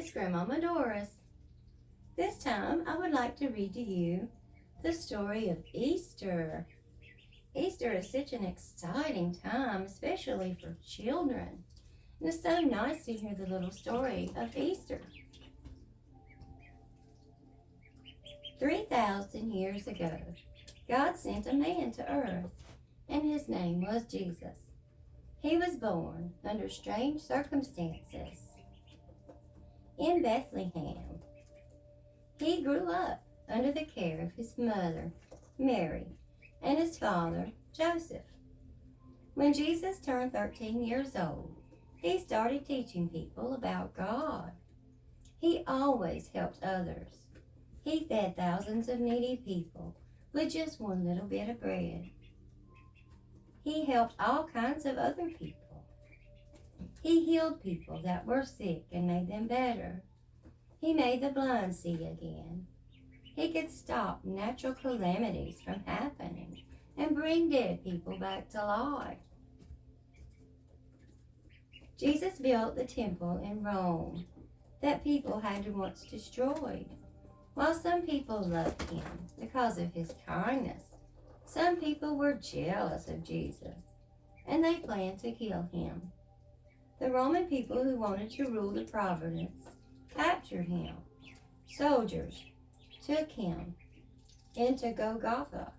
It's Grandmama Doris. This time I would like to read to you the story of Easter. Easter is such an exciting time, especially for children. And it's so nice to hear the little story of Easter. 3,000 years ago, God sent a man to earth, and his name was Jesus. He was born under strange circumstances in Bethlehem. He grew up under the care of his mother, Mary, and his father, Joseph. When Jesus turned 13 years old, he started teaching people about God. He always helped others. He fed thousands of needy people with just one little bit of bread. He helped all kinds of other people. He healed people that were sick and made them better. He made the blind see again. He could stop natural calamities from happening and bring dead people back to life. Jesus built the temple in Rome that people had once destroyed. While some people loved him because of his kindness, some people were jealous of Jesus, and they planned to kill him. The Roman people who wanted to rule the province captured him. Soldiers took him into Golgotha,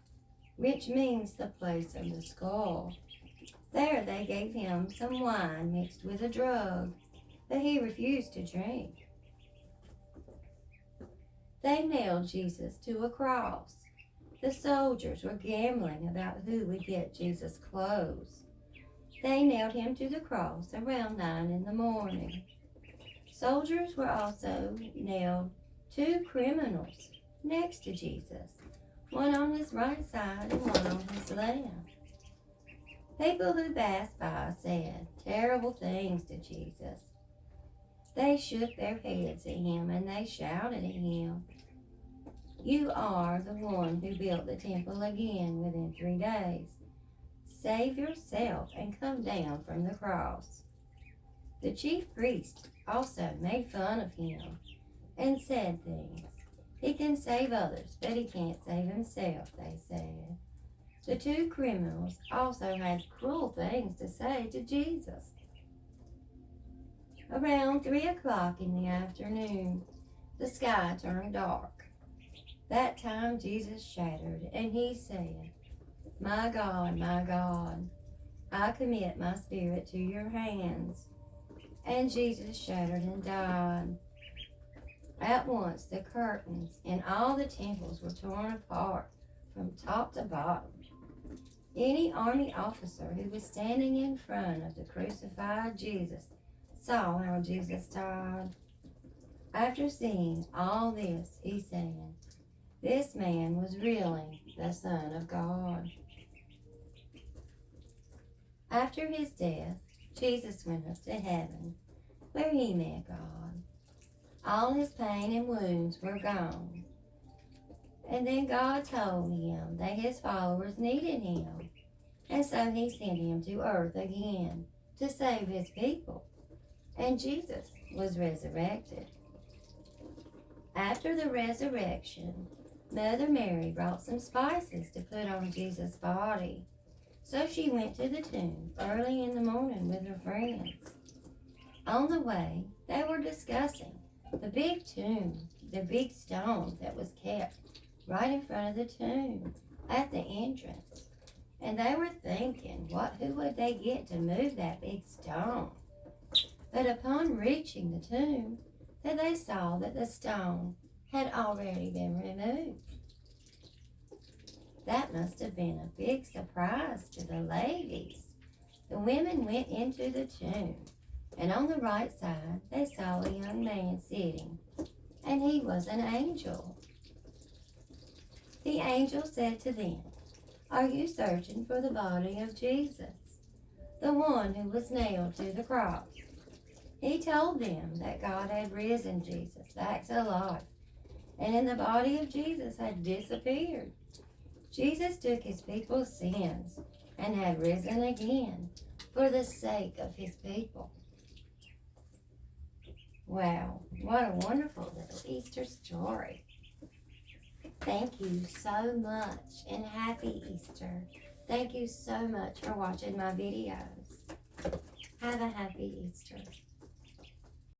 which means the place of the skull. There they gave him some wine mixed with a drug that he refused to drink. They nailed Jesus to a cross. The soldiers were gambling about who would get Jesus' clothes. They nailed him to the cross around 9 in the morning. Soldiers were also nailed 2 criminals next to Jesus, one on his right side and one on his left. People who passed by said terrible things to Jesus. They shook their heads at him and they shouted at him, "You are the one who built the temple again within 3 days. Save yourself and come down from the cross." The chief priest also made fun of him and said things. "He can save others, but he can't save himself," they said. The 2 criminals also had cruel things to say to Jesus. Around 3 o'clock in the afternoon, the sky turned dark. That time Jesus shattered, and he said, my God, I commit my spirit to your hands." And Jesus shattered and died. At once the curtains in all the temples were torn apart from top to bottom. Any army officer who was standing in front of the crucified Jesus saw how Jesus died. After seeing all this, he said, "This man was really the Son of God." After his death, Jesus went up to heaven, where he met God. All his pain and wounds were gone. And then God told him that his followers needed him, and so he sent him to earth again to save his people. And Jesus was resurrected. After the resurrection, Mother Mary brought some spices to put on Jesus' body. So she went to the tomb early in the morning with her friends. On the way, they were discussing the big tomb, the big stone that was kept right in front of the tomb at the entrance. And they were thinking, who would they get to move that big stone? But upon reaching the tomb, they saw that the stone had already been removed. That must have been a big surprise to the ladies. The women went into the tomb, and on the right side, they saw a young man sitting, and he was an angel. The angel said to them, "Are you searching for the body of Jesus, the one who was nailed to the cross?" He told them that God had risen Jesus back to life, and the body of Jesus had disappeared. Jesus took his people's sins and had risen again for the sake of his people. Wow, what a wonderful little Easter story. Thank you so much and happy Easter. Thank you so much for watching my videos. Have a happy Easter.